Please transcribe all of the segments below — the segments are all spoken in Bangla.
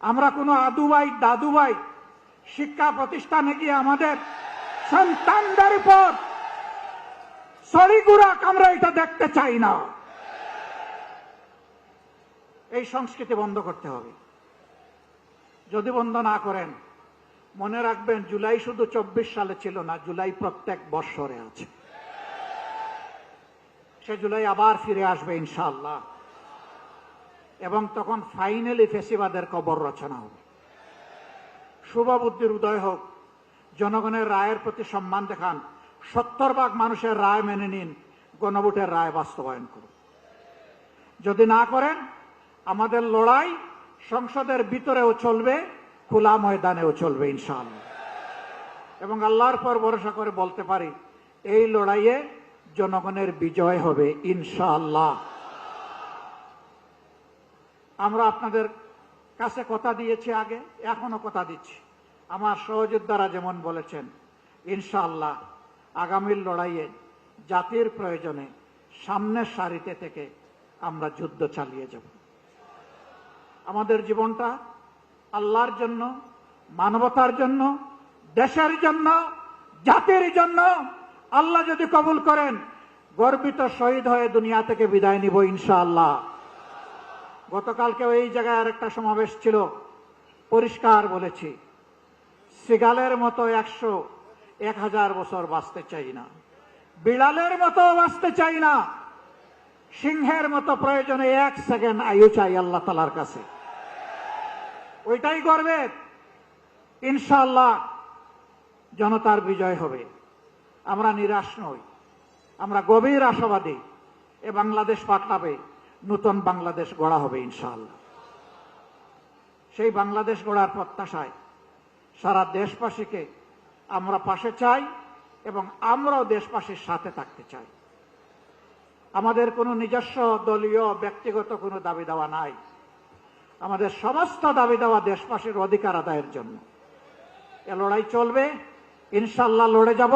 আমরা কোনো আদুভাই দাদুভাই শিক্ষা প্রতিষ্ঠানে গিয়ে আমাদের সন্তানদের উপর সরিগুড়া কামরা এটা দেখতে চাই না। এই সংস্কৃতি বন্ধ করতে হবে। যদি বন্ধ না করেন, মনে রাখবেন জুলাই শুধু 24 সালে ছিল না, জুলাই প্রত্যেক বৎসরে আছে। সে জুলাই আবার ফিরে আসবে ইনশাআল্লাহ, এবং তখন ফাইনালি ফেসিবাদের কবর রচনা হবে। শুভবুদ্ধির উদয় হোক, জনগণের রায়ের প্রতি সম্মান দেখান, 70% মানুষের রায় মেনে নিন, গণভোটের রায় বাস্তবায়ন করুন। যদি না করেন, আমাদের লড়াই সংসদের ভিতরেও চলবে, খোলা ময়দানেও চলবে ইনশাআল্লাহ। এবং আল্লাহর পর ভরসা করে বলতে পারি, এই লড়াইয়ে জনগণের বিজয় হবে ইনশাআল্লাহ। আমরা আপনাদের কাছে কথা দিয়েছি আগে, এখনো কথা দিচ্ছি। আমার সহযোদ্ধারা যেমন বলেছেন, ইনশাআল্লাহ আগামীর লড়াইয়ে জাতির প্রয়োজনে সামনের সারিতে থেকে আমরা যুদ্ধ চালিয়ে যাব। আমাদের জীবনটা আল্লাহর জন্য, মানবতার জন্য, দেশের জন্য, জাতির জন্য। আল্লাহ যদি কবুল করেন, গর্বিত শহীদ হয়ে দুনিয়া থেকে বিদায় নিব ইনশাআল্লাহ। গতকালকে এই জায়গায় আরেকটা সমাবেশ ছিল, পরিষ্কার বলেছি, সিগালের মতো 100-1000 বছর বাঁচতে চাই না, বিড়ালের মতো বাঁচতে চাই না, সিংহের মতো প্রয়োজনে 1 সেকেন্ড আয়ু চাই আল্লাহ তাআলার কাছে। ওইটাই গর্বের। ইনশাআল্লাহ জনতার বিজয় হবে। আমরা নিরাশ নই, আমরা গভীর আশাবাদী। এ বাংলাদেশ পাল্টাবে, নতুন বাংলাদেশ গড়া হবে ইনশাআল্লাহ। সেই বাংলাদেশ গড়ার প্রত্যাশায় সারা দেশবাসীকে আমরা পাশে চাই, এবং আমরাও দেশবাসীর সাথে থাকতে চাই। আমাদের কোনো নিজস্ব দলীয় ব্যক্তিগত কোনো দাবি দাওয়া নাই। আমাদের সমস্ত দাবি দাওয়া দেশবাসীর অধিকার আদায়ের জন্য। এ লড়াই চলবে, ইনশাআল্লাহ লড়ে যাব,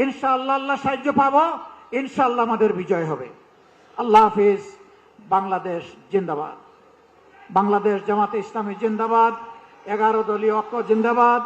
ইনশাআল্লাহ আল্লাহ সাহায্য পাবো, ইনশাআল্লাহ আমাদের বিজয় হবে। আল্লাহ হাফিজ। বাংলাদেশ জিন্দাবাদ। বাংলাদেশ জামাতে ইসলামী জিন্দাবাদ। 11 দলীয় ঐক্য জিন্দাবাদ।